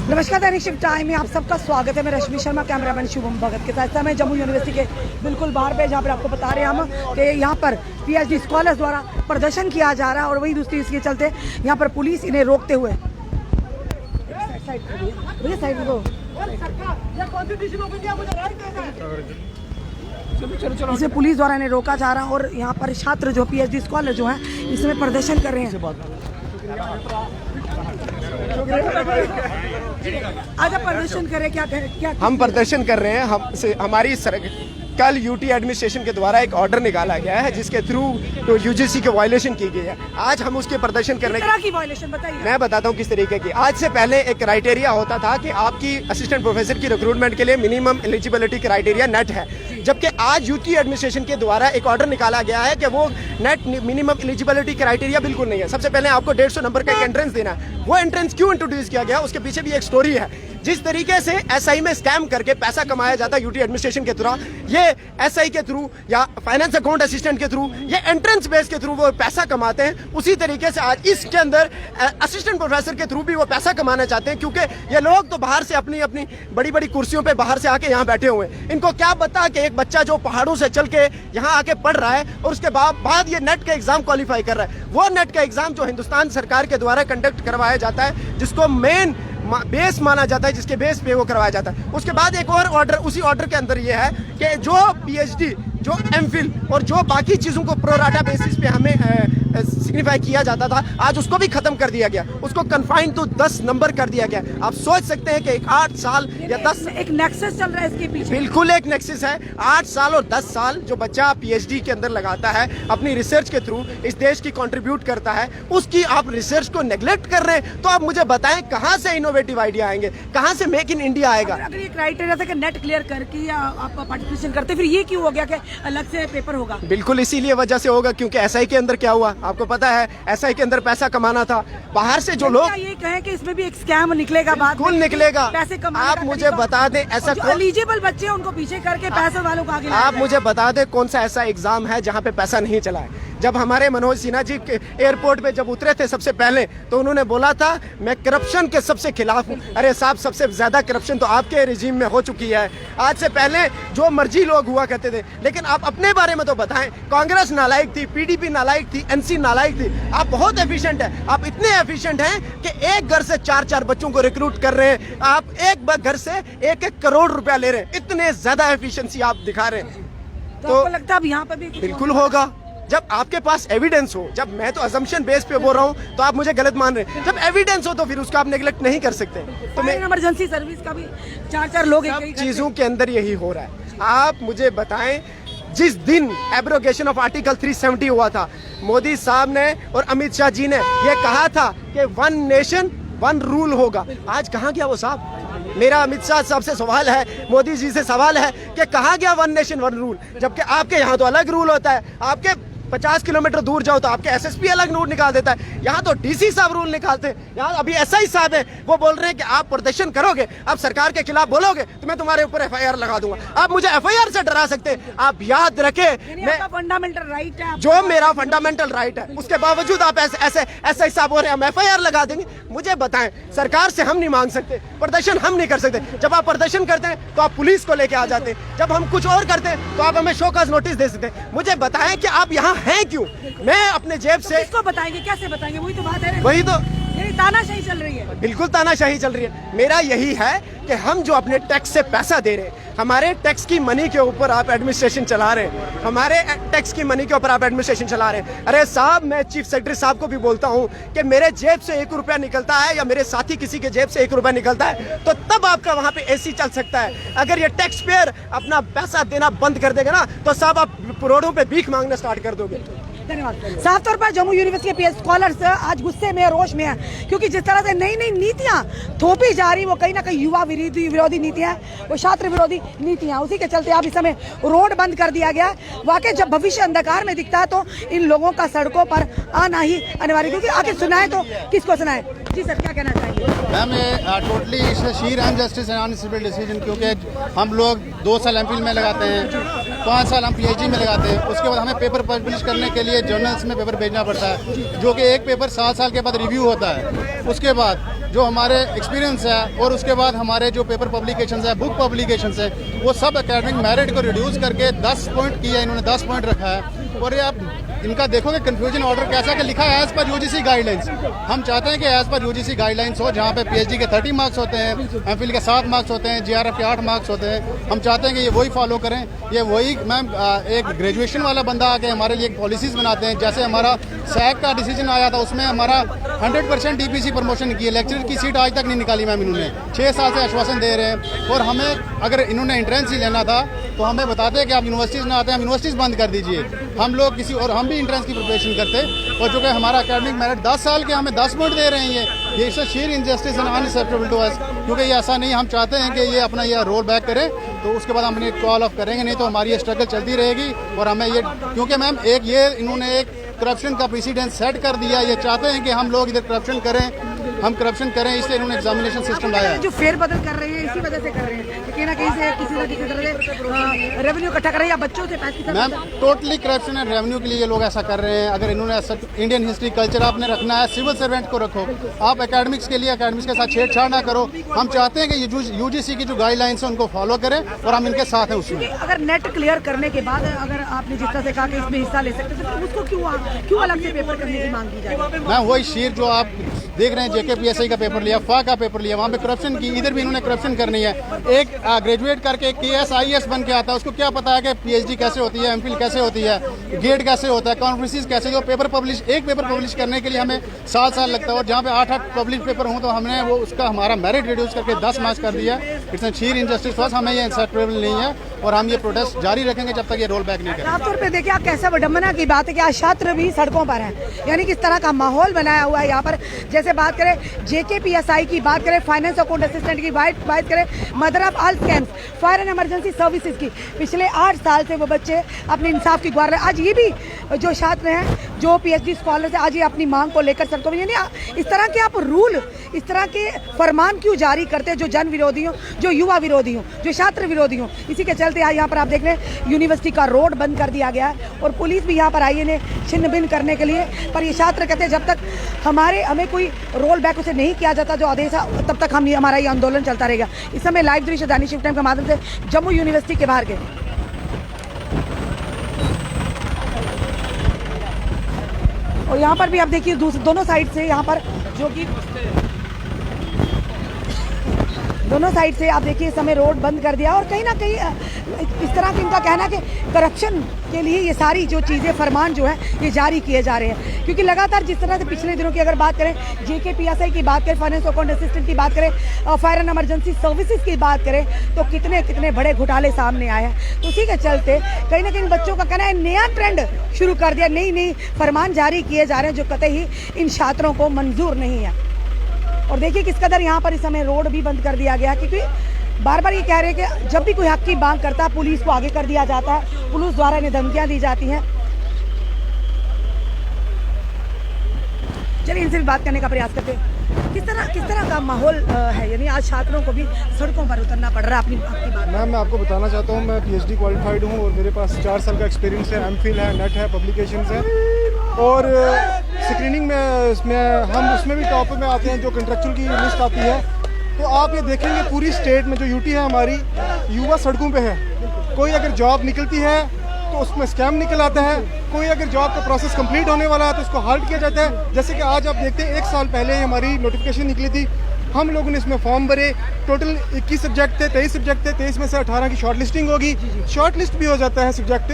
नमस्कार, दैनिक shift time में आप सबका स्वागत है। मैं रश्मि शर्मा, कैमरामैन शुभम भगत के साथ मैं जम्मू यूनिवर्सिटी के बिल्कुल बाहर पे, जहाँ पर आपको बता रहे हैं हम कि यहाँ पर पीएचडी स्कॉलर्स द्वारा प्रदर्शन किया जा रहा है और वही दूसरी इसके चलते यहाँ पर पुलिस इन्हें रोकते हुए इसे पुलिस द्वारा इन्हें रोका जा रहा है और यहाँ पर छात्र जो पीएचडी स्कॉलर जो हैं इसमें प्रदर्शन कर रहे हैं। आज आप प्रदर्शन करें, क्या हम प्रदर्शन कर रहे हैं। हमारी कल यूटी एडमिनिस्ट्रेशन के द्वारा एक ऑर्डर निकाला गया है जिसके थ्रू तो यूजीसी की वायलेशन की गई है। आज हम उसके प्रदर्शन करने की वायलेशन बताइए। मैं बताता हूँ किस तरीके की। आज से पहले एक क्राइटेरिया होता था कि आपकी असिस्टेंट प्रोफेसर की रिक्रूटमेंट के लिए मिनिमम एलिजिबिलिटी क्राइटेरिया नेट है, जबकि आज यूटी एडमिनिस्ट्रेशन के द्वारा एक ऑर्डर निकाला गया है कि वो नेट मिनिमम एलिजिबिलिटी क्राइटेरिया बिल्कुल नहीं है। सबसे पहले आपको 150 नंबर का एक एंट्रेंस देना है। वो एंट्रेंस क्यों इंट्रोड्यूस किया गया, उसके पीछे भी एक स्टोरी है। जिस तरीके से एसआई में स्कैम करके पैसा कमाया जाता है यूटी एडमिनिस्ट्रेशन के थ्रू, ये एसआई के थ्रू या फाइनेंस अकाउंट असिस्टेंट के थ्रू, ये एंट्रेंस बेस के थ्रू वो पैसा कमाते हैं। उसी तरीके से आज इसके अंदर असिस्टेंट प्रोफेसर के थ्रू भी वो पैसा कमाना चाहते हैं, क्योंकि ये लोग तो बाहर से अपनी अपनी बड़ी बड़ी कुर्सियों पे बाहर से आके यहाँ बैठे हुए हैं। इनको क्या पता कि एक बच्चा जो पहाड़ों से चल के यहाँ आके पढ़ रहा है और उसके बाद ये नेट का एग्जाम क्वालिफाई कर रहा है। वो नेट का एग्जाम जो हिंदुस्तान सरकार के द्वारा कंडक्ट करवाया जाता है, जिसको मेन बेस माना जाता है, जिसके बेस पे वो करवाया जाता है। उसके बाद एक और ऑर्डर, उसी ऑर्डर के अंदर ये है कि जो पीएचडी, जो एमफिल और जो बाकी चीज़ों को प्रोराटा बेसिस पे हमें सिग्निफाई किया जाता था, आज उसको भी खत्म कर दिया गया। उसको कन्फाइंड टू 10 नंबर कर दिया गया। आप सोच सकते हैं कि 8 साल या 10 एक नेक्सस चल रहा है इसके पीछे। बिल्कुल एक नेक्सस है। 8 साल और 10 साल जो बच्चा पीएचडी के अंदर लगाता है, अपनी रिसर्च के थ्रू इस देश की कंट्रीब्यूट करता है, उसकी आप रिसर्च को नेग्लेक्ट कर रहे हैं। तो आप मुझे बताएं कहां से इनोवेटिव आइडिया आएंगे, कहां से मेक इन इंडिया आएगा। अगर ये क्राइटेरिया था कि नेट क्लियर करके या आप पार्टिसिपेशन करते, फिर ये क्यों हो गया कि अलग से पेपर होगा? बिल्कुल इसीलिए वजह से होगा क्योंकि एसआई के अंदर क्या हुआ आपको पता है। एसआई के अंदर पैसा कमाना था। बाहर से जो लोग ये कहें कि इसमें भी एक स्कैम निकलेगा, बिल्कुल निकलेगा। पैसे कमाने आप मुझे बता दें ऐसा एलिजिबल बच्चे उनको पीछे करके पैसे वालों को आगे। आप मुझे बता दें कौन सा ऐसा एग्जाम है जहाँ पे पैसा नहीं चला है। जब हमारे मनोज सिन्हा जी एयरपोर्ट पे जब उतरे थे सबसे पहले, तो उन्होंने बोला था मैं करप्शन के सबसे खिलाफ हूँ। अरे साहब, सबसे ज्यादा करप्शन तो आपके रिजीम में हो चुकी है। आज से पहले जो मर्जी लोग हुआ करते थे, लेकिन आप अपने बारे में तो बताएं। कांग्रेस नालायक थी, पीडीपी नालायक थी, एनसी नालायक थी। आप बहुत एफिशिएंट है। आप इतने एफिशिएंट हैं कि एक घर से 4-4 बच्चों को रिक्रूट कर रहे हैं। आप एक घर से 1-1 करोड़ रुपया ले रहे हैं। इतने ज्यादा एफिशिएंसी आप दिखा रहे हैं। तो लगता है अब यहाँ पे भी बिल्कुल होगा जब आपके पास एविडेंस हो। जब मैं तो अजम्पशन बेस पे बोल रहा हूँ तो आप मुझे गलत मान रहे हैं। जब एविडेंस हो तो फिर उसका आप नेग्लेक्ट नहीं कर सकते। तो मैं इमरजेंसी सर्विस का भी 4-4 लोग सब चीजों के अंदर यही हो रहा है। आप मुझे बताएं, जिस दिन एब्रोगेशन ऑफ आर्टिकल 370 हुआ था, मोदी साहब ने और अमित शाह जी ने यह कहा था कि 1 नेशन 1 रूल होगा। आज कहाँ गया वो साहब? मेरा अमित शाह साहब से सवाल है, मोदी जी से सवाल है कि कहाँ गया 1 नेशन 1 रूल? जबकि आपके यहाँ तो अलग रूल होता है। आपके 50 किलोमीटर दूर जाओ तो आपके एसएसपी अलग रूल निकाल देता है। यहाँ तो डीसी साहब रूल निकालते हैं। यहाँ अभी एसआई साहब है, वो बोल रहे हैं कि आप प्रदर्शन करोगे, आप सरकार के खिलाफ बोलोगे तो मैं तुम्हारे ऊपर एफआईआर लगा दूंगा। आप मुझे एफआईआर से डरा सकते हैं? आप याद रखें, मैं फंडामेंटल राइट है, जो मेरा फंडामेंटल राइट है, उसके बावजूद आप ऐसे एसआई साहब बोल रहे हैं हम एफआईआर लगा देंगे। मुझे बताएं, सरकार से हम नहीं मांग सकते, प्रदर्शन हम नहीं कर सकते। जब आप प्रदर्शन करते हैं तो आप पुलिस को लेके आ जाते हैं। जब हम कुछ और करते हैं तो आप हमें शोकॉज नोटिस दे सकते हैं। मुझे बताएं कि आप यहाँ हैं क्यों? मैं अपने जेब से किसको बताएंगे, कैसे बताएंगे? वही तो बात है। वही तो तानाशाही चल रही है। बिल्कुल तानाशाही चल रही है। मेरा यही है कि हम जो अपने टैक्स से पैसा दे रहे हैं, हमारे टैक्स की मनी के ऊपर आप एडमिनिस्ट्रेशन चला रहे हैं। हमारे टैक्स की मनी के ऊपर आप एडमिनिस्ट्रेशन चला रहे हैं। अरे साहब, मैं चीफ सेक्रेटरी साहब को भी बोलता हूं कि मेरे जेब से 1 रुपया निकलता है या मेरे साथी किसी के जेब से 1 रुपया निकलता है तो तब आपका वहां पे एसी चल सकता है। अगर ये टैक्स पेयर अपना पैसा देना बंद कर देगा ना, तो साहब आप रोडों पे भीख मांगना स्टार्ट कर दोगे। धन्यवाद। साफ तौर पर जम्मू यूनिवर्सिटी के पीएच स्कॉलर्स आज गुस्से में, रोष में है, क्योंकि जिस तरह से नई नई नीतियां थोपी जा रही, वो कहीं ना कहीं युवा विरोधी नीतियां, वो छात्र विरोधी नीतियां, उसी के चलते अब इस समय रोड बंद कर दिया गया। वाकई जब भविष्य अंधकार में दिखता है तो इन लोगों का सड़कों पर आना ही अनिवार्य, क्योंकि आखिर सुनाए तो किसको सुनाए। जी सर, क्या कहना चाहेंगे? Ma'am, totally sheer injustice and uncivil decision, क्योंकि हम लोग 2 साल एमफिल में लगाते हैं 5 साल हम PhD में लगाते हैं, उसके बाद हमें पेपर पब्लिश करने के लिए जर्नल्स में पेपर भेजना पड़ता है, जो कि एक पेपर 7 साल के बाद रिव्यू होता है। उसके बाद जो हमारे एक्सपीरियंस है और उसके बाद हमारे जो पेपर पब्लिकेशंस है, बुक पब्लिकेशंस है, वो सब एकेडमिक मेरिट को रिड्यूस करके 10 पॉइंट किया, इन्होंने 10 पॉइंट रखा है। और ये आप इनका देखोगे कंफ्यूजन ऑर्डर कैसा कि लिखा है एज पर यूजीसी गाइडलाइंस। हम चाहते हैं कि एज पर यूजीसी गाइडलाइंस हो, जहाँ पे PhD के 30 मार्क्स होते हैं, MPhil के 7 मार्क्स होते हैं, JRF के 8 मार्क्स होते हैं। हम चाहते हैं कि ये वही फॉलो करें। ये वही मैम एक ग्रेजुएशन वाला बंदा आके हमारे लिए पॉलिसीज बनाते हैं। जैसे हमारा सैक का डिसीजन आया था, उसमें हमारा 100% DPC प्रमोशन की है। लेक्चरर की सीट आज तक नहीं निकाली मैम इन्होंने, 6 साल से आश्वासन दे रहे हैं। और हमें अगर इन्होंने एंट्रेंस ही लेना था तो हमें बताते हैं कि आप यूनिवर्सिटीज़ में आते हैं, हम यूनिवर्सिटीज़ बंद कर दीजिए। हम लोग किसी और हम भी एंट्रेंस की प्रिपरेशन करते, और जो कि हमारा एकेडमिक मेरिट 10 साल के हमें 10 पॉइंट दे रहे हैं। ये it's a sheer injustice and unacceptable to us, क्योंकि ये ऐसा नहीं। हम चाहते हैं कि ये अपना ये रोल बैक करें, तो उसके बाद हम इन्हें कॉल ऑफ करेंगे, नहीं तो हमारी ये स्ट्रगल चलती रहेगी। और हमें ये, क्योंकि मैम एक ये इन्होंने एक करप्शन का प्रेसिडेंट सेट कर दिया। ये चाहते हैं कि हम लोग इधर करप्शन करें, हम करप्शन करें, इसलिए इन्होंने एग्जामिनेशन सिस्टम लाया है। जो फेरबदल कर रहे हैं इसी वजह से कर रहे हैं कि कहीं ना कहीं से किसी न किसी तरह से रेवेन्यू इकट्ठा कर रहे हैं या बच्चों से पैसे। Ma'am totally corruption and revenue के लिए ये लोग ऐसा कर रहे हैं। अगर इन्होंने इंडियन हिस्ट्री कल्चर आपने रखना है, सिविल सर्वेंट को रखो। आप एकेडमिक्स के लिए एकेडमिक्स के साथ छेड़छाड़ ना करो। हम चाहते हैं कि ये UGC की जो गाइडलाइंस है उनको फॉलो करें, और हम इनके साथ हैं उसमें। अगर नेट क्लियर करने के बाद अगर आपने जिस तरह से कहा कि इसमें हिस्सा ले सकते हैं, तो उसको क्यों अलग से पेपर करने की मांग की जाए? मैम वही शीर जो आप देख रहे हैं, JKPSI का पेपर लिया, FA का पेपर लिया, वहाँ पे करप्शन की, इधर भी इन्होंने करप्शन करनी है। एक ग्रेजुएट करके KS IAS बन के आता है, उसको क्या पता है कि PhD कैसे होती है, MPhil कैसे होती है, गेट कैसे होता है, कॉन्फ्रेंसेस कैसे। जो पेपर पब्लिश, एक पेपर पब्लिश करने के लिए हमें 7 साल लगता है, और जहाँ पे 8 पब्लिश पेपर हों तो हमने वो उसका हमारा मेरिट रिड्यूस करके 10 मार्क्स कर दिया। It's a sheer injustice for, हमें ये एक्सेप्टेबल नहीं है, और हम ये प्रोटेस्ट जारी रखेंगे जब तक ये रोल बैक नहीं करें। साफ तौर पे देखिए, आप कैसा विडम्बना की बात है कि आज छात्र भी सड़कों पर हैं, यानी किस तरह का माहौल बनाया हुआ है यहाँ पर। जैसे बात करें JKPSI की, बात करें फाइनेंस अकाउंट असिस्टेंट की, बात करें mother of all scams, fire and emergency services की, पिछले 8 साल से वो बच्चे अपने इंसाफ की गुहार रहे। आज ये भी जो छात्र हैं, जो PhD स्कॉलर है, आज ये अपनी मांग को लेकर सड़कों में, यानी इस तरह के आप रूल, इस तरह के फरमान क्यों जारी करते हैं जो जन विरोधी हो, जो युवा विरोधी हो, जो छात्र विरोधी हो। इसी के चलते आज यहाँ पर आप देख रहे हैं यूनिवर्सिटी का रोड बंद कर दिया गया है, और पुलिस भी यहाँ पर आई है छिन्न भिन्न करने के लिए। पर ये छात्र कहते हैं जब तक हमें कोई रोल बैक उसे नहीं किया जाता जो आदेश है, तब तक हमारा ये आंदोलन चलता रहेगा। इस समय लाइव दृश्य दैनिक शिफ्ट टाइम के माध्यम से जम्मू यूनिवर्सिटी के बाहर के। और यहाँ पर भी आप देखिए दोनों साइड से, यहाँ पर जो कि दोनों साइड से आप देखिए इस समय रोड बंद कर दिया, और कहीं ना कहीं इस तरह की इनका कहना है कि करप्शन के लिए ये सारी जो चीज़ें, फरमान जो है ये जारी किए जा रहे हैं। क्योंकि लगातार जिस तरह से पिछले दिनों की अगर बात करें, JKPSI की बात करें, फाइनेंस अकाउंट असिस्टेंट की बात करें, फायर एंड इमरजेंसी सर्विसेज की बात करें, तो कितने बड़े घोटाले सामने आए हैं। तो उसी के चलते कहीं ना कहीं बच्चों का कहना है नया ट्रेंड शुरू कर दिया, नई फरमान जारी किए जा रहे हैं जो कतई ही इन छात्रों को मंजूर नहीं है। और देखिए किस कदर यहाँ पर इस समय रोड भी बंद कर दिया गया, क्योंकि बार बार ये कह रहे हैं कि जब भी कोई हक की मांग करता है पुलिस को आगे कर दिया जाता है, पुलिस द्वारा इन्हें धमकियां दी जाती हैं। चलिए इनसे भी बात करने का प्रयास करते हैं। किस तरह का माहौल है, यानी आज छात्रों को भी सड़कों पर उतरना पड़ रहा है अपनी बात। मैम मैं आपको बताना चाहता हूँ, मैं PhD क्वालिफाइड हूँ, और मेरे पास 4 साल का एक्सपीरियंस है, MPhil है, नेट है, पब्लिकेशंस है, और स्क्रीनिंग में हम उसमें भी टॉप में आते हैं जो कंट्रेक्चुअल की लिस्ट आती है। तो आप ये देखेंगे पूरी स्टेट में जो UT है हमारी, युवा सड़कों पे है। कोई अगर जॉब निकलती है तो उसमें स्कैम निकल आता है, कोई अगर जॉब का प्रोसेस कंप्लीट होने वाला है तो उसको हाल्ट किया जाता है। जैसे कि आज आप देखते हैं 1 साल पहले हमारी नोटिफिकेशन निकली थी, हम लोगों ने इसमें फॉर्म भरे, टोटल 21 सब्जेक्ट थे, 23 सब्जेक्ट थे, 23 में से 18 की शॉर्ट लिस्टिंग होगी, शॉर्ट लिस्ट भी हो जाता है सब्जेक्ट,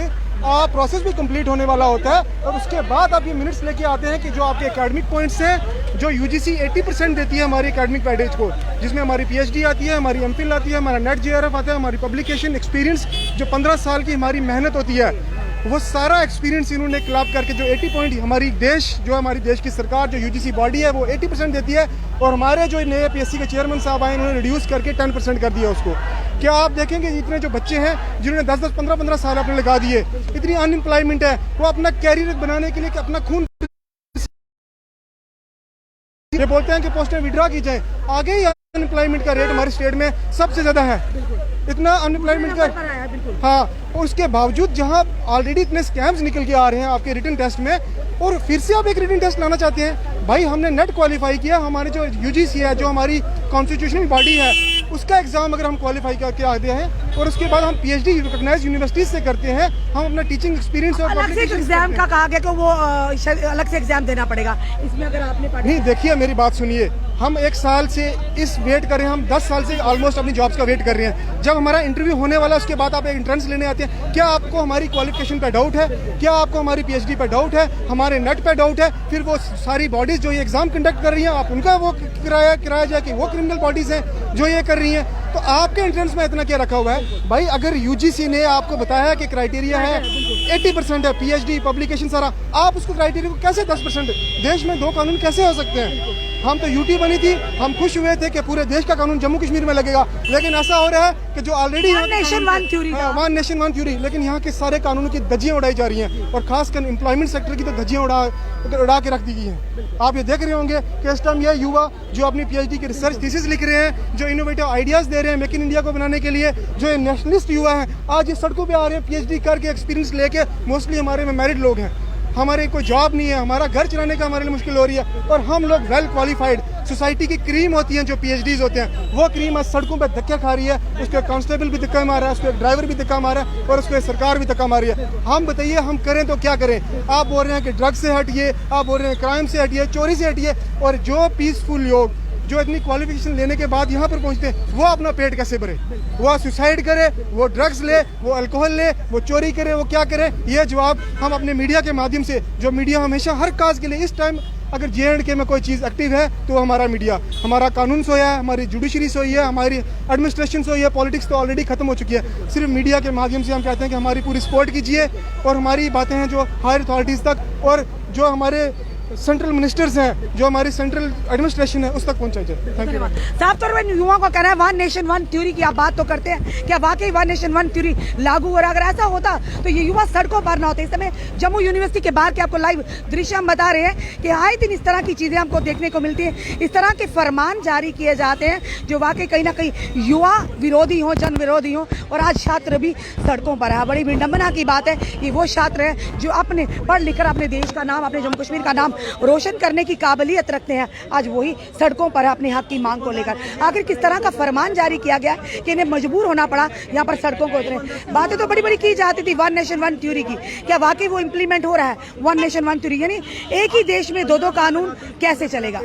प्रोसेस भी कंप्लीट होने वाला होता है। और उसके बाद आप ये मिनट्स लेके आते हैं कि जो आपके एकेडमिक पॉइंट्स हैं, जो UGC 80% देती है हमारी एकेडमिक वेटेज को, जिसमें हमारी PhD आती है, हमारी MPhil आती है, हमारा नेट JRF आता है, हमारी पब्लिकेशन एक्सपीरियंस, जो 15 साल की हमारी मेहनत होती है, वो सारा एक्सपीरियंस इन्होंने क्लब करके जो 80 पॉइंट हमारी देश की सरकार जो UGC बॉडी है वो 80% देती है, और हमारे जो नए PSC के चेयरमैन साहब आए उन्होंने रिड्यूस करके 10% कर दिया उसको। क्या आप देखेंगे इतने जो बच्चे हैं जिन्होंने 10-10, 15-15 साल अपने लगा दिए, इतनी अनएम्प्लॉयमेंट है, वो अपना कैरियर बनाने के लिए अपना खून ये बोलते हैं कि पोस्टें विड्रॉ की जाए। आगे ही अनएम्प्लॉयमेंट का रेट हमारे स्टेट में सबसे ज़्यादा है। इतना अनएम्प्लॉयमेंट का, हाँ, और उसके बावजूद जहाँ ऑलरेडी इतने स्कैम्स निकल के आ रहे हैं आपके रिटन टेस्ट में, और फिर से आप एक रिटन टेस्ट लाना चाहते हैं। भाई हमने नेट क्वालिफाई किया, हमारे जो यूजीसी है, जो हमारी कॉन्स्टिट्यूशनल बॉडी है, उसका एग्जाम अगर हम क्वालिफाई करके आते हैं और उसके बाद हम पीएचडी रिकॉग्नाइज यूनिवर्सिटीज से करते हैं, हम अपना टीचिंग एक्सपीरियंस और अलग से एग्जाम का कहा गया कि वो अलग से एग्जाम देना पड़ेगा, इसमें अगर आपने नहीं, देखिए मेरी बात सुनिए, हम 1 साल से इस वेट कर रहे हैं, हम 10 साल से ऑलमोस्ट अपनी जॉब्स का वेट कर रहे हैं। जब हमारा इंटरव्यू होने वाला, उसके बाद आप एक एंट्रेंस लेने आते हैं, क्या आपको हमारी क्वालिफिकेशन पे डाउट है? क्या आपको हमारी पीएचडी पे डाउट है? हमारे नेट पे डाउट है? फिर वो सारी बॉडीज जो ये एग्जाम कंडक्ट कर रही हैं, आप उनका वो किराया जाए कि वो क्रिमिनल बॉडीज हैं जो ये कर रही हैं, तो आपके एंट्रेंस में इतना क्या रखा हुआ है? भाई अगर यूजीसी ने आपको बताया कि क्राइटेरिया है 80% है, पीएचडी पब्लिकेशन सारा, आप उसको क्राइटेरिया को कैसे 10%? देश में 2 कानून कैसे हो सकते हैं? हम तो यूटी बनी थी, हम खुश हुए थे कि पूरे देश का कानून जम्मू कश्मीर में लगेगा, लेकिन ऐसा हो रहा है कि जो already one nation one theory, one nation one theory, लेकिन यहाँ के सारे कानूनों की धज्जियां उड़ाई जा रही हैं, और खासकर एम्प्लॉयमेंट सेक्टर की तो धज्जियां उड़ा के रख दी गई हैं। आप ये देख रहे होंगे कि इस टाइम ये युवा जो अपनी पीएचडी की रिसर्च थीसिस लिख रहे हैं, जो इनोवेटिव आइडियाज दे रहे हैं मेक इन इंडिया को बनाने के लिए, जो ये नेशनलिस्ट युवा हैं, आज ये सड़कों पे आ रहे हैं पीएचडी करके, एक्सपीरियंस लेके। मोस्टली हमारे में मैरिड लोग हैं, हमारे कोई जॉब नहीं है, हमारा घर चलाने का हमारे लिए मुश्किल हो रही है, और हम लोग वेल क्वालिफाइड सोसाइटी की क्रीम होती हैं जो पीएचडीज होते हैं, वो क्रीम आज सड़कों पर धक्के खा रही है। उसके कांस्टेबल भी धक्का मार रहा है, उसके ड्राइवर भी धक्का मार रहा है, और उसके सरकार भी धक्का मार रही है। हम बताइए हम करें तो क्या करें? आप बोल रहे हैं कि ड्रग्स से हटिए, आप बोल रहे हैं क्राइम से हटिए, चोरी से हटिए, और जो पीसफुल लोग जो इतनी क्वालिफिकेशन लेने के बाद यहाँ पर पहुँचते हैं, वो अपना पेट कैसे भरे? वो सुसाइड करे, वो ड्रग्स ले, वो अल्कोहल ले, वो चोरी करे, वो क्या करे? ये जवाब हम अपने मीडिया के माध्यम से, जो मीडिया हमेशा हर काज के लिए, इस टाइम अगर JNK में कोई चीज़ एक्टिव है तो हमारा मीडिया, हमारा कानून सोया है, हमारी जुडिशरी सोई है, हमारी एडमिनिस्ट्रेशन सोई है, पॉलिटिक्स तो ऑलरेडी खत्म हो चुकी है। सिर्फ मीडिया के माध्यम से हम कहते हैं कि हमारी पूरी सपोर्ट कीजिए, और हमारी बातें हैं जो हायर अथॉरिटीज़ तक, और जो हमारे सेंट्रल मिनिस्टर्स हैं, जो हमारी सेंट्रल एडमिनिस्ट्रेशन है, उस तक पहुंचाई जाए। Thank you. साफ तौर पर युवाओं का कहना है वन नेशन वन थ्योरी की आप बात तो करते हैं, क्या वाकई वन नेशन वन थ्योरी लागू हो रहा? अगर ऐसा होता तो ये युवा सड़कों पर ना होते। इस समय जम्मू यूनिवर्सिटी के बाहर के आपको लाइव दृश्य हम बता रहे हैं कि आए दिन इस तरह की चीजें हमको देखने को मिलती है, इस तरह के फरमान जारी किए जाते हैं जो वाकई कहीं ना कहीं युवा विरोधी हो, जन विरोधी हो, और आज छात्र भी सड़कों पर है। बड़ी विडंबना की बात है, ये वो छात्र है जो अपने पढ़ लिख कर अपने देश का नाम, अपने जम्मू कश्मीर का नाम रोशन करने की काबिलियत रखते हैं, आज वही सड़कों पर अपने हक की मांग को लेकर। आखिर किस तरह का फरमान जारी किया गया कि इन्हें मजबूर होना पड़ा यहाँ पर सड़कों को उतरे? बातें तो बड़ी बड़ी की जाती थी वन नेशन वन थ्योरी की, क्या वाकई वो इम्प्लीमेंट हो रहा है? वन नेशन वन थ्योरी यानी एक ही देश में 2 कानून कैसे चलेगा?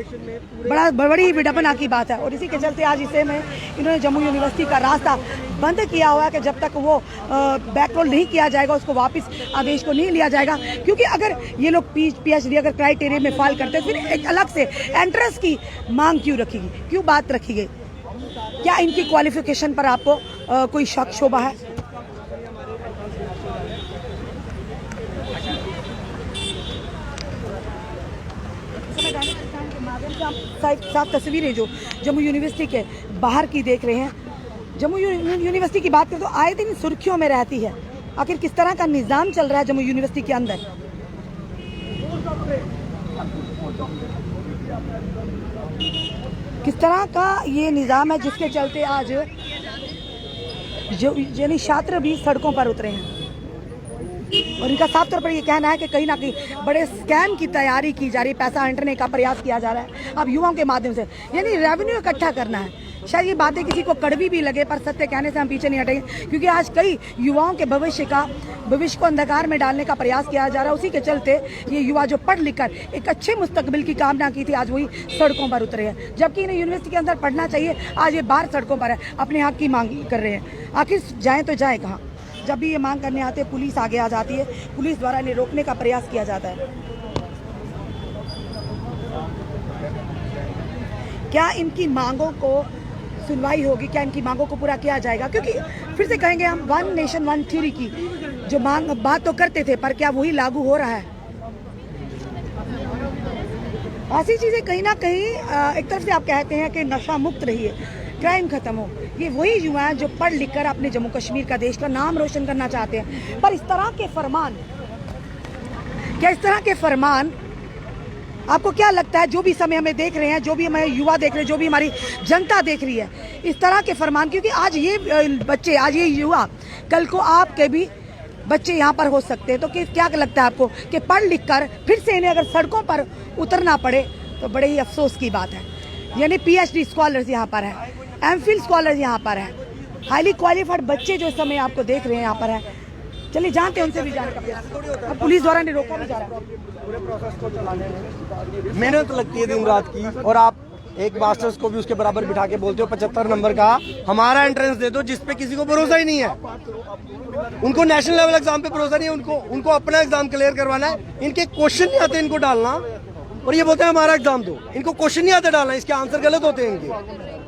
बड़ी विडंबना की बात है। और इसी के चलते आज इसे में इन्होंने जम्मू यूनिवर्सिटी का रास्ता बंद किया हुआ है कि जब तक वो बैकरोल नहीं किया जाएगा, उसको वापस आदेश को नहीं लिया जाएगा। क्योंकि अगर ये लोग पीएचडी अगर क्राइटेरिया में फाल करते हैं, फिर एक अलग से एंट्रेंस की मांग क्यों रखी गई, क्यों बात रखी गई? क्या इनकी क्वालिफिकेशन पर आपको कोई शक शोभा है? साफ तस्वीरें जो जम्मू यूनिवर्सिटी के बाहर की देख रहे हैं। जम्मू यूनिवर्सिटी की बात करें तो आए दिन सुर्खियों में रहती है। आखिर किस तरह का निज़ाम चल रहा है जम्मू यूनिवर्सिटी के अंदर? किस तरह का ये निज़ाम है जिसके चलते आज यानी छात्र भी सड़कों पर उतरे हैं, और इनका साफ तौर पर ये कहना है कि कहीं ना कहीं बड़े स्कैम की तैयारी की जा रही है, पैसा हटने का प्रयास किया जा रहा है अब युवाओं के माध्यम से, यानी रेवेन्यू इकट्ठा करना है। शायद ये बातें किसी को कड़वी भी लगे, पर सत्य कहने से हम पीछे नहीं हटेंगे, क्योंकि आज कई युवाओं के भविष्य को अंधकार में डालने का प्रयास किया जा रहा है। उसी के चलते ये युवा जो पढ़ लिख कर एक अच्छे मुस्तकबिल की कामना की थी, आज वही सड़कों पर उतरे हैं। जबकि इन्हें यूनिवर्सिटी के अंदर पढ़ना चाहिए, आज ये बाहर सड़कों पर है, अपने हक की मांग कर रहे हैं। आखिर जाएँ तो जाए कहाँ? जब भी ये मांग करने आते हैं पुलिस आगे आ जाती है, पुलिस द्वारा इन्हें रोकने का प्रयास किया जाता है। क्या इनकी मांगों को सुनवाई होगी? क्या इनकी मांगों को पूरा किया जाएगा? क्योंकि फिर से कहेंगे हम वन नेशन वन थ्योरी की जो बात तो करते थे, पर क्या वही लागू हो रहा है? ऐसी चीजें कहीं ना कहीं एक तरफ से आप कहते हैं कि नशा मुक्त रहिए, क्राइम खत्म हो, ये वही युवा हैं जो पढ़ लिख कर अपने जम्मू कश्मीर का, देश का नाम रोशन करना चाहते हैं। पर इस तरह के फरमान, क्या इस तरह के फरमान आपको क्या लगता है, जो भी समय हमें देख रहे हैं, जो भी हमें युवा देख रहे हैं, जो भी हमारी जनता देख रही है, इस तरह के फरमान, क्योंकि आज ये बच्चे, आज ये युवा, कल को आपके भी बच्चे यहाँ पर हो सकते हैं। तो क्या लगता है आपको कि पढ़ लिख कर फिर से इन्हें अगर सड़कों पर उतरना पड़े तो बड़े ही अफसोस की बात है। यानी PhD स्कॉलर्स यहाँ पर है, MPhil स्कॉलर्स यहाँ पर है, हाईली क्वालिफाइड बच्चे जो इस समय आपको देख रहे हैं यहाँ पर है। चलिए जानते हैं उनसे भी जानने का प्रयास। अब पुलिस द्वारा नहीं रोका भी जा रहा है। पूरे प्रोसेस को चलाने में मेहनत लगती है दिन रात की, और आप एक मास्टर्स को भी उसके बराबर बिठा के बोलते हो 75 नंबर का हमारा एंट्रेंस दे दो, जिसपे किसी को भरोसा ही नहीं है। उनको नेशनल लेवल एग्जाम पे भरोसा नहीं है, उनको अपना एग्जाम क्लियर करवाना है। इनके क्वेश्चन नहीं आते इनको डालना, और ये बोलते हैं हमारा एग्जाम दो। इनको क्वेश्चन नहीं आते डालना, इसके आंसर गलत होते हैं। इनके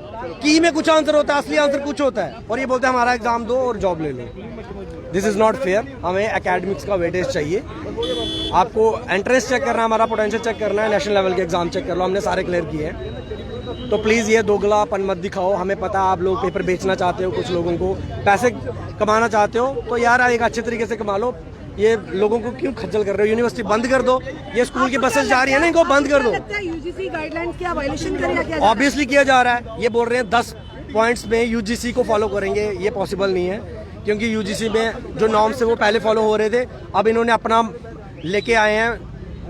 की में कुछ आंसर होता है, असली आंसर कुछ होता है, और ये बोलते हैं हमारा एग्जाम दो और जॉब ले लो। This is not fair. हमें एकेडमिक्स का वेटेज चाहिए। आपको एंट्रेंस चेक करना है, हमारा पोटेंशियल चेक करना है, नेशनल लेवल के एग्जाम चेक कर लो, हमने सारे क्लियर किए हैं। तो प्लीज़ ये दोगलापन मत दिखाओ। हमें पता है आप लोग पेपर बेचना चाहते हो, कुछ लोगों को पैसे कमाना चाहते हो, तो यार एक अच्छे तरीके से कमा लो। ये लोगों को क्यों खज्जल कर रहे हो? यूनिवर्सिटी बंद कर दो। ये स्कूल की बसेस जा रही है ना, इनको बंद कर दो। UGC गाइडलाइंस क्या वायलेशन करेगा? ऑब्वियसली किया जा रहा है। ये बोल रहे हैं 10 पॉइंट्स में UGC को फॉलो करेंगे, ये पॉसिबल नहीं है, क्योंकि UGC में जो नॉर्म्स है वो पहले फॉलो हो रहे थे, अब इन्होंने अपना लेके आए हैं,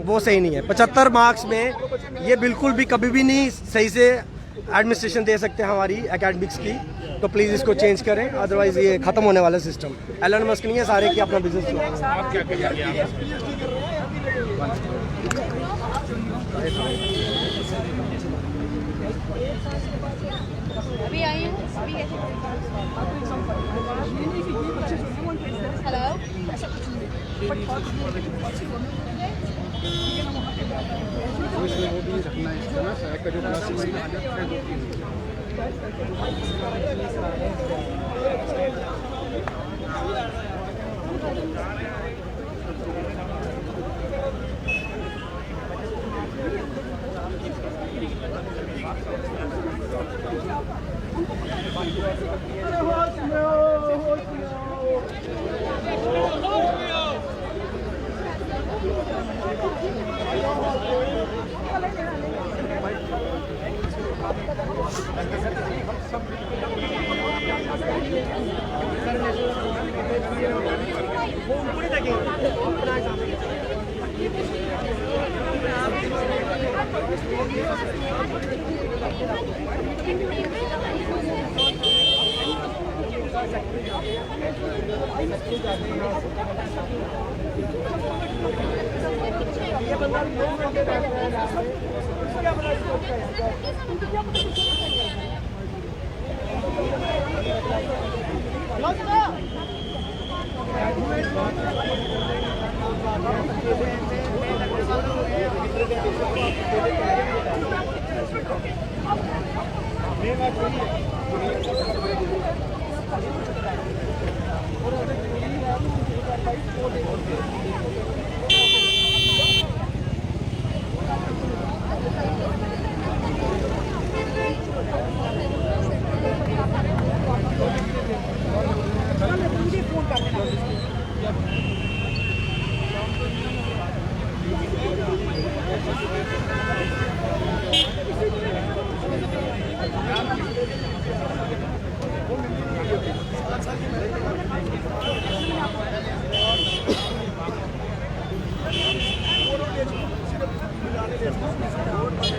वो सही नहीं है। 75 मार्क्स में ये बिल्कुल भी कभी भी नहीं सही से एडमिनिस्ट्रेशन दे सकते हमारी एकेडमिक्स की। तो प्लीज़ इसको चेंज करें, अदरवाइज ये खत्म होने वाला सिस्टम। एलन मस्क नहीं है, सारे की अपना बिजनेस। अभी आई हूँ। हेलो।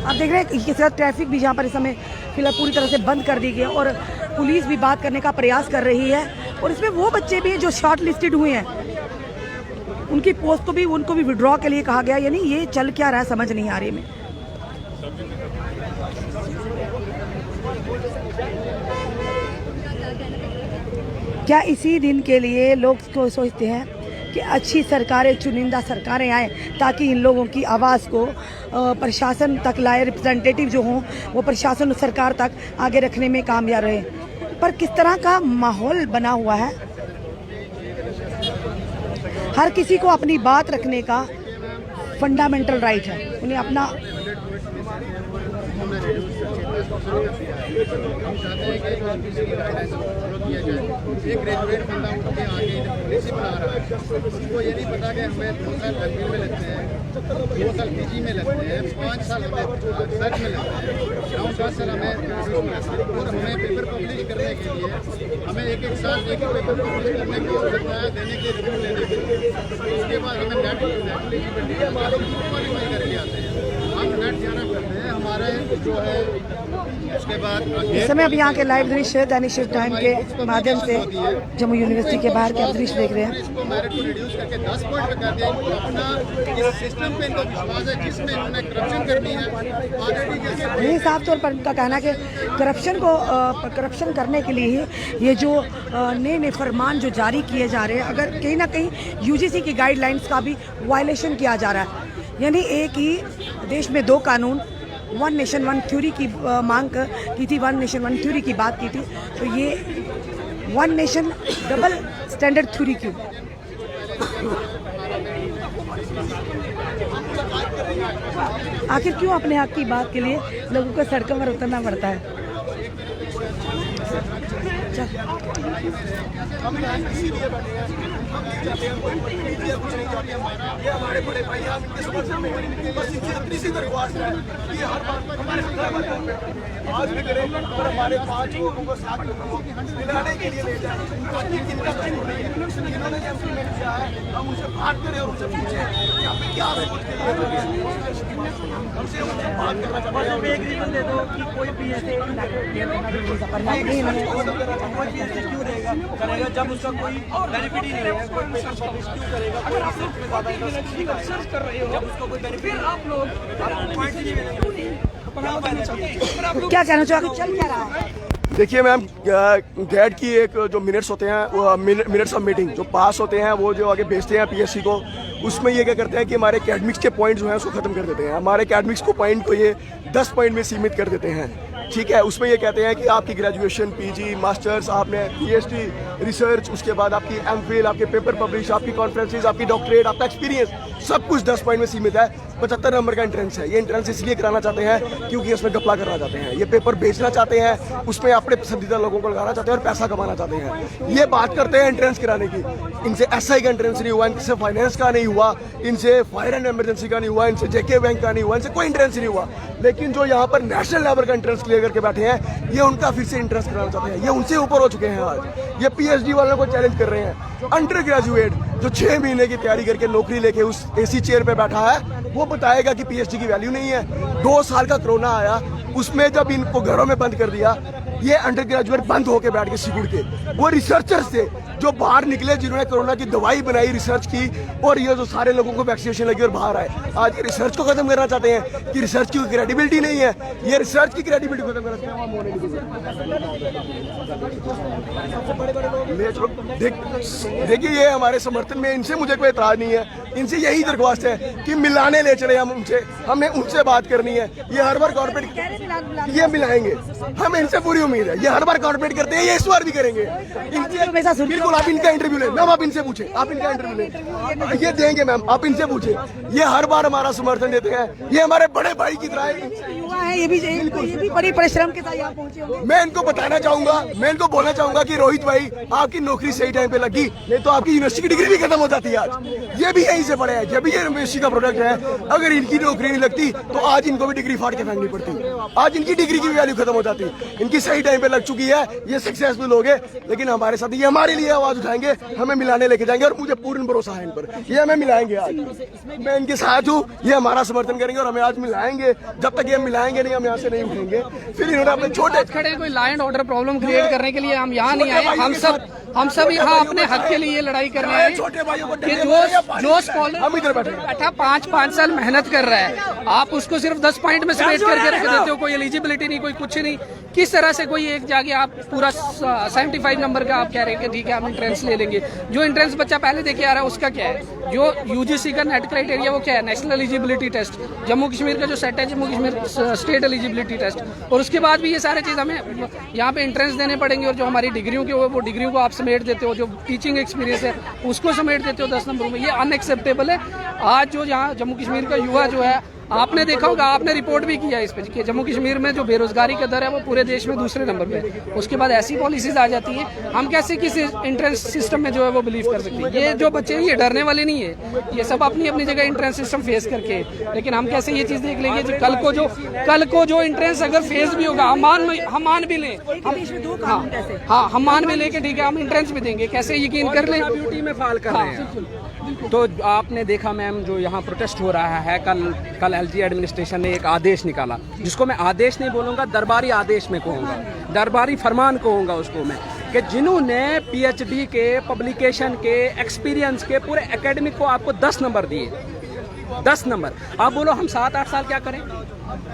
आप देख रहे हैं इसके साथ ट्रैफिक भी यहाँ पर इस समय फिलहाल पूरी तरह से बंद कर दी गई है, और पुलिस भी बात करने का प्रयास कर रही है। और इसमें वो बच्चे भी जो शॉर्ट लिस्टेड हुए हैं, उनकी पोस्ट को भी उनको भी विड्रॉ के लिए कहा गया। यानी ये चल क्या रहा है समझ नहीं आ रही है। क्या इसी दिन के लिए लोग को सोचते हैं कि अच्छी सरकारें, चुनिंदा सरकारें आएँ ताकि इन लोगों की आवाज़ को प्रशासन तक लाए, रिप्रेजेंटेटिव जो हों वो प्रशासन और सरकार तक आगे रखने में कामयाब रहे। पर किस तरह का माहौल बना हुआ है, हर किसी को अपनी बात रखने का फंडामेंटल राइट है, उन्हें अपना को शुरू करते हैं। हम चाहते हैं कि जो एमपीसी की गाइडलाइंस फॉलो किया जाए। एक ग्रेजुएट बंदा उठ के आगे पॉलिसी बना रहा है, उसको ये नहीं पता कि हमें 2 साल एमफिल में लगते हैं, 2 साल पीजी में लगते हैं, 5 साल हमें सर्च में लगते हैं, 9-10 साल हमें में लगते हैं। और हमें पेपर पब्लिश करने के लिए हमें एक साल एक पेपर पब्लिश करने की आवश्यकता है, देने के रिव्यू लेने के लिए। उसके बाद हमें नेट एलिजिबिलिटी क्वालिफाई करके आते हैं। हम नेट जाना करते हैं हमारे जो है। उसके बाद इस समय अब यहाँ के लाइव दृश्य दैनिक शिव टाइम के माध्यम से जम्मू यूनिवर्सिटी के बाहर के दृश्य देख रहे हैं। इसको मेरिट को रिड्यूस करके 10 पॉइंट पे कर दिया। इनको अपना इस सिस्टम पे इनको विश्वास है जिसमें इन्होंने करप्शन करनी है ऑलरेडी। जैसे यही साफ तौर पर उनका कहना है कि करप्शन करने के लिए ही ये जो नए नए फरमान जो जारी किए जा रहे हैं, अगर कहीं ना कहीं यूजीसी की गाइडलाइंस का भी वायलेशन किया जा रहा है। यानी एक ही देश में 2 कानून, 1 नेशन 1 थ्योरी की मांग की थी, 1 नेशन 1 थ्योरी की बात की थी, तो ये 1 नेशन डबल स्टैंडर्ड थ्योरी क्यों? आखिर क्यों अपने हक की बात के लिए लोगों को सड़कों पर उतरना पड़ता है? ये हमारे बड़े भाई हम इनके समर्थन में बस इनकी इतनी सी दरख्वास्त है कि हर बात पर हमारे आज भी करें और हमारे 5 लोगों को 7 लोगों को मिलाने के लिए ले जाए। इन्होंने जो इम्प्लीमेंट किया है हम उनसे बात करें और उनसे पूछें कि आप क्या सोच के हमसे उनसे बात करना चाहते हैं। एक रीजन दे दो कि कोई भी ऐसे क्यों करेगा जब उसका कोई बेनिफिट ही नहीं है, कोई रिसर्च पब्लिश क्यों करेगा? कोई रिसर्च पे ज्यादा रिसर्च कर रहे हो जब उसको कोई बेनिफिट आप लोग पॉइंट ही नहीं क्या कहना चाहोगे? चल क्या रहा है? देखिए मैम, गैट की एक जो मिनट्स होते हैं, वो मिनट्स ऑफ मीटिंग जो पास होते हैं, वो जो आगे भेजते हैं पीएससी को, उसमें ये क्या करते हैं कि हमारे एकेडमिक्स के पॉइंट जो हैं उसको ख़त्म कर देते हैं। हमारे एकेडमिक्स को पॉइंट को ये 10 पॉइंट में सीमित कर देते हैं। ठीक है, उसमें ये कहते हैं कि आपकी ग्रेजुएशन, पीजी, मास्टर्स, आपने पीएचडी, रिसर्च, उसके बाद आपकी एमफिल, आपके पेपर पब्लिश, आपकी कॉन्फ्रेंसेज, आपकी डॉक्टरेट, आपका एक्सपीरियंस, सब कुछ 10 पॉइंट में सीमित है। 75 नंबर का एंट्रेंस है। ये एंट्रेंस इसलिए कराना चाहते हैं क्योंकि इसमें घपला करना चाहते हैं, ये पेपर बेचना चाहते हैं, उसमें अपने पसंदीदा लोगों को लगाना चाहते हैं और पैसा कमाना चाहते हैं। ये बात करते हैं एंट्रेंस कराने की। इनसे एसआई का एंट्रेंस नहीं हुआ, इनसे फाइनेंस का नहीं हुआ, इनसे फायर एंड इमरजेंसी का नहीं हुआ, इनसे जेके बैंक का नहीं हुआ, इनसे कोई एंट्रेंस नहीं हुआ। लेकिन जो यहाँ पर नेशनल लेवल का एंट्रेंस क्लियर करके बैठे हैं, ये उनका फिर से एंट्रेंस कराना चाहते हैं। ये उनसे ऊपर हो चुके हैं आज। ये पीएचडी वालों को चैलेंज कर रहे हैं। अंडर ग्रेजुएट जो 6 महीने की तैयारी करके नौकरी लेके उस एसी चेयर पे बैठा है, वो बताएगा कि पीएचडी की वैल्यू नहीं है। 2 साल का कोरोना आया, उसमें जब इनको घरों में बंद कर दिया, ये अंडर ग्रेजुएट बंद होके बैठ के सिकुड़ के, वो रिसर्चर्स थे जो बाहर निकले, जिन्होंने कोरोना की दवाई बनाई, रिसर्च की, और ये जो सारे लोगों को वैक्सीनेशन लगी और बाहर आए, आज ये रिसर्च को खत्म करना चाहते हैं कि रिसर्च की क्रेडिबिलिटी नहीं है। ये रिसर्च की क्रेडिबिलिटी खत्म करना चाहते हैं। देखिए, ये हमारे समर्थन में, इनसे मुझे कोई एतराज नहीं है। इनसे यही दरख्वास्त है कि मिलाने ले चले हम उनसे, हमने उनसे बात करनी है। ये हर बार कॉर्पोरेट ये मिलाएंगे, हमें इनसे पूरी उम्मीद है। ये हर बार कॉर्पोरेट करते हैं, ये इस बार भी करेंगे। बिल्कुल, आप इनका इंटरव्यू लें मैम, आप इनसे पूछे, आप इनका इंटरव्यू लें, ये देंगे मैम, आप इनसे पूछे। ये हर बार हमारा समर्थन देते हैं, ये हमारे बड़े भाई की तरह है। ये भी बड़ी परिश्रम के साथ यहाँ पहुंचे होंगे। मैं इनको बताना चाहूंगा, मैं इनको बोलना चाहूंगा कि रोहित भाई, आपकी नौकरी सही टाइम पे लगी, नहीं तो आपकी यूनिवर्सिटी की डिग्री भी खत्म हो जाती है आज। ये भी यहीं से पढ़े हैं, जब भी ये यूनिवर्सिटी का प्रोडक्ट है। अगर इनकी नौकरी नहीं लगती तो आज इनको भी डिग्री फाड़ के फेंकनी पड़ती, आज इनकी डिग्री की वैल्यू खत्म हो जाती। इनकी सही टाइम पे लग चुकी है, ये सक्सेसफुल हो गए। लेकिन हमारे साथ ये हमारे लिए आवाज उठाएंगे, हमें मिलाने लेके जाएंगे, और मुझे पूर्ण भरोसा है इन पर, ये हमें मिलाएंगे। आज मैं इनके साथ हूँ, ये हमारा समर्थन करेंगे और हमें आज मिलाएंगे। जब तक ये मिलाएंगे नहीं, हम यहाँ से नहीं उठेंगे। फिर इन्होंने अपने छोटे खड़े कोई law and order problem create करने के लिए हम यहाँ नहीं आए। हम सब यहाँ अपने हक के लिए लड़ाई कर रहे हैं। छोटे भाइयों को कि जो स्कॉलर हम इधर बैठे बैठा 5 साल मेहनत कर रहा है, आप उसको सिर्फ 10 पॉइंट में समेट करके रख देते हो। कोई एलिजिबिलिटी नहीं, कोई कुछ नहीं। किस तरह से कोई एक जाके आप पूरा 75 नंबर का आप कह रहे हैं कि ठीक है हम एंट्रेंस ले लेंगे। जो एंट्रेंस बच्चा पहले देके आ रहा है उसका क्या है? जो यूजीसी का नेट क्राइटेरिया वो क्या है? National eligibility test. Jammu Kashmir का जो सेट है, Jammu Kashmir state eligibility test. और उसके बाद भी ये सारे चीज़ हमें यहाँ पे एंट्रेंस देने पड़ेंगे। और जो हमारी डिग्रियों के वो डिग्रियों को आप समेट देते हो, जो टीचिंग एक्सपीरियंस है उसको समेट देते हो 10 नंबरों में। ये अनएक्सेप्टेबल है। आज जो यहाँ जम्मू कश्मीर का युवा जो है आपने देखा होगा, आपने रिपोर्ट भी किया इस पे कि जम्मू कश्मीर में जो बेरोजगारी का दर है वो पूरे देश में दूसरे नंबर पे है। उसके बाद ऐसी पॉलिसीज आ जाती है, हम कैसे किसी एंट्रेंस सिस्टम में जो है वो बिलीव कर सकते हैं। ये जो बच्चे हैं ये डरने वाले नहीं है, ये सब अपनी अपनी जगह एंट्रेंस सिस्टम फेस करके, लेकिन हम कैसे ये चीज़ देख लेंगे कि कल को जो एंट्रेंस अगर फेस भी होगा, हम मान भी लें, हाँ हम मान भी लें कि ठीक है हम एंट्रेंस भी देंगे, कैसे यकीन कर लें। ड्यूटी में फाल कर रहे हैं। तो आपने देखा मैम जो यहाँ प्रोटेस्ट हो रहा है, कल एलजी एडमिनिस्ट्रेशन ने एक आदेश निकाला, जिसको मैं आदेश नहीं बोलूँगा, दरबारी आदेश में कहूँगा, दरबारी फरमान कहूँगा उसको मैं, कि जिन्होंने पीएचडी के, पब्लिकेशन के, एक्सपीरियंस के, पूरे एकेडमिक को आपको 10 नंबर दिए, 10 नंबर। आप बोलो हम 7-8 साल क्या करें?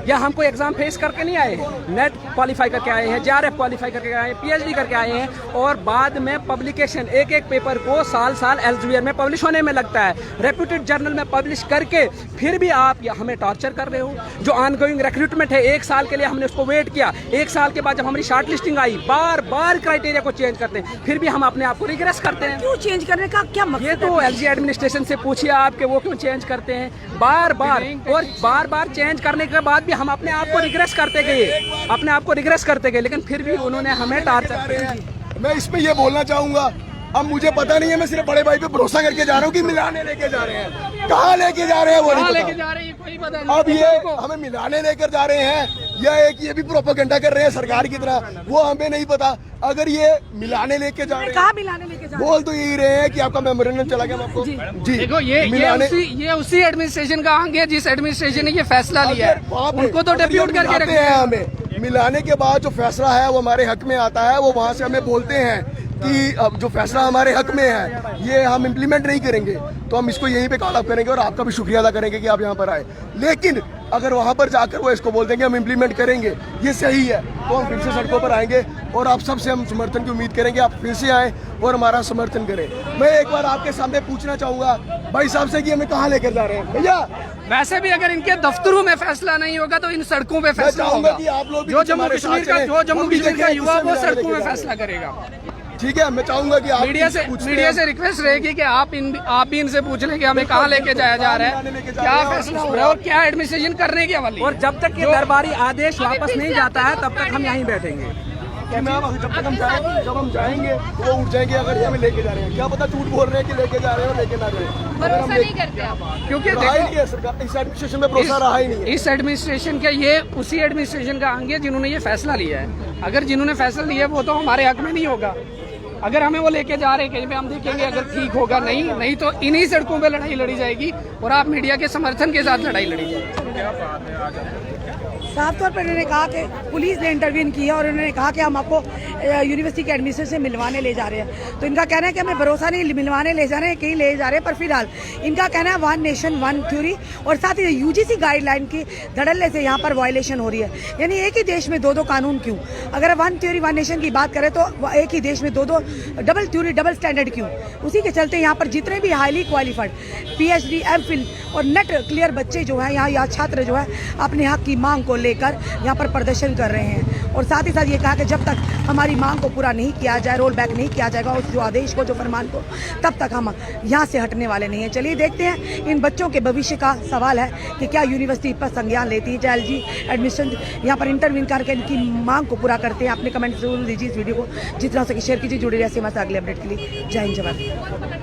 या हम कोई एग्जाम फेस करके नहीं आए हैं, नेट क्वालिफाई करके आए हैं, जेआरएफ क्वालिफाई करके आए हैं, पीएचडी करके आए हैं, और बाद में पब्लिकेशन एक पेपर को साल एल्सेवियर में पब्लिश होने में लगता है, रेप्यूटेड जर्नल में पब्लिश करके फिर भी आप हमें टॉर्चर कर रहे हो। जो ऑनगोइंग रिक्रूटमेंट है, 1 साल के लिए हमने उसको वेट किया, 1 साल के बाद जब हमारी शॉर्ट लिस्टिंग आई, बार क्राइटेरिया को चेंज करते हैं, फिर भी हम अपने आप को रिग्रेस करते हैं। क्यों चेंज करने का क्या मकसद? ये तो एलजी एडमिनिस्ट्रेशन से पूछिए आप कि वो क्यों चेंज करते हैं बार बार चेंज करने के बाद भी हम अपने आप को रिग्रेस करते गए, अपने आप को रिग्रेस करते गए, लेकिन फिर भी उन्होंने हमें टार्चर। मैं इसमें ये बोलना चाहूंगा, अब मुझे पता नहीं है, मैं सिर्फ बड़े भाई पे भरोसा करके जा रहा हूँ कि मिलाने लेके जा रहे हैं, कहाँ लेके जा रहे हैं वो नहीं लेके पता। जा रहे हैं कोई पता नहीं। अब ये हमें मिलाने लेकर जा रहे हैं या एक ये भी प्रोपेगेंडा कर रहे हैं सरकार की तरह, वो हमें नहीं पता। अगर ये मिलाने लेके जा रहे हैं, कहाँ मिलाने लेके जा रहे हैं? बोल तो यही रहे हैं कि आपका मेमोरेंडम चला गया आपको जी। देखो ये उसी एडमिनिस्ट्रेशन का अंग है जिस एडमिनिस्ट्रेशन ने ये फैसला लिया है, उनको तो डेप्यूट करके रखते हैं। हमें मिलाने के बाद जो फैसला है वो हमारे हक में आता है, वो वहाँ से हमें बोलते हैं कि अब जो फैसला हमारे हक में है ये हम इम्प्लीमेंट नहीं करेंगे, तो हम इसको यहीं पे कॉल अप करेंगे और आपका भी शुक्रिया अदा करेंगे कि आप यहाँ पर आए। लेकिन अगर वहाँ पर जाकर वो इसको बोल देंगे हम इम्प्लीमेंट करेंगे, ये सही है, तो हम फिर से सड़कों पर आएंगे और आप सबसे हम समर्थन की उम्मीद करेंगे, आप फिर से आएँ और हमारा समर्थन करें। मैं एक बार आपके सामने पूछना चाहूँगा भाई साहब से कि हमें कहाँ लेकर जा रहे हैं भैया। वैसे भी अगर इनके दफ्तरों में फैसला नहीं होगा तो इन सड़कों पे फैसला होगा। कि आप लोग जो जम्मू कश्मीर का युवा वो सड़कों में फैसला करेगा। ठीक है, मैं चाहूंगा कि आप मीडिया से रिक्वेस्ट रहेगी कि आप भी इनसे पूछ लें कि हमें कहाँ लेके जाया जा रहा है, क्या फैसला हो रहा है और क्या एडमिनिस्ट्रेशन करने के वाली। और जब तक ये दरबारी आदेश वापस नहीं जाता है तब तक हम यहीं बैठेंगे। कि मैम जब तक हम जाएंगे, जब हम जाएंगे तो वो उठ जाएंगे अगर ये हमें लेके जा रहे हैं, क्या पता झूठ बोल रहे हैं कि लेके जा रहे हैं और लेके ना जाए। भरोसा नहीं करते आप, क्योंकि रहा ही नहीं है सरकार, इस एडमिनिस्ट्रेशन में भरोसा रहा ही नहीं है। इस एडमिनिस्ट्रेशन का ये उसी एडमिनिस्ट्रेशन का अंग है जिन्होंने ये फैसला लिया है। अगर जिन्होंने फैसला लिया है वो तो हमारे हक में नहीं होगा। अगर हमें वो लेके जा रहे हैं कहीं पे, हम देखेंगे अगर ठीक होगा, नहीं तो इन्हीं सड़कों पे लड़ाई लड़ी जाएगी और आप मीडिया के समर्थन के साथ लड़ाई लड़ी जाएगी। साफ तौर पर उन्होंने कहा कि पुलिस ने इंटरवीन किया और उन्होंने कहा कि हम आपको यूनिवर्सिटी के एडमिनिस्ट्रेशन से मिलवाने ले जा रहे हैं। तो इनका कहना है कि हमें भरोसा नहीं, मिलवाने ले जा रहे हैं, कहीं ले जा रहे हैं, पर फिलहाल इनका कहना है 1 नेशन 1 थ्योरी और साथ ही यूजीसी गाइडलाइन की धड़ल्ले से यहाँ पर वायलेशन हो रही है। यानी एक ही देश में 2 कानून क्यों? अगर 1 थ्योरी 1 नेशन की बात करें तो एक ही देश में 2 डबल थ्योरी डबल स्टैंडर्ड क्यों? उसी के चलते यहाँ पर जितने भी हाईली क्वालिफाइड पीएचडी, एमफिल और नेट क्लियर बच्चे जो हैं यहाँ छात्र जो है अपने हक की मांग को लेकर यहाँ पर प्रदर्शन कर रहे हैं। और साथ ही साथ ये कहा कि जब तक हमारी मांग को पूरा नहीं किया जाए, रोल बैक नहीं किया जाएगा उस जो आदेश को, जो फरमान को, तब तक हम यहाँ से हटने वाले नहीं हैं। चलिए देखते हैं, इन बच्चों के भविष्य का सवाल है कि क्या यूनिवर्सिटी पर संज्ञान लेती है, चाहे एलजी एडमिशन यहाँ पर इंटरवीन करके इनकी मांग को पूरा करते हैं। अपने कमेंट जरूर दीजिए, इस वीडियो को जितना हो सके शेयर कीजिए। जुड़े रहिए हमारे अगले अपडेट के लिए। जय हिंद, जय भारत।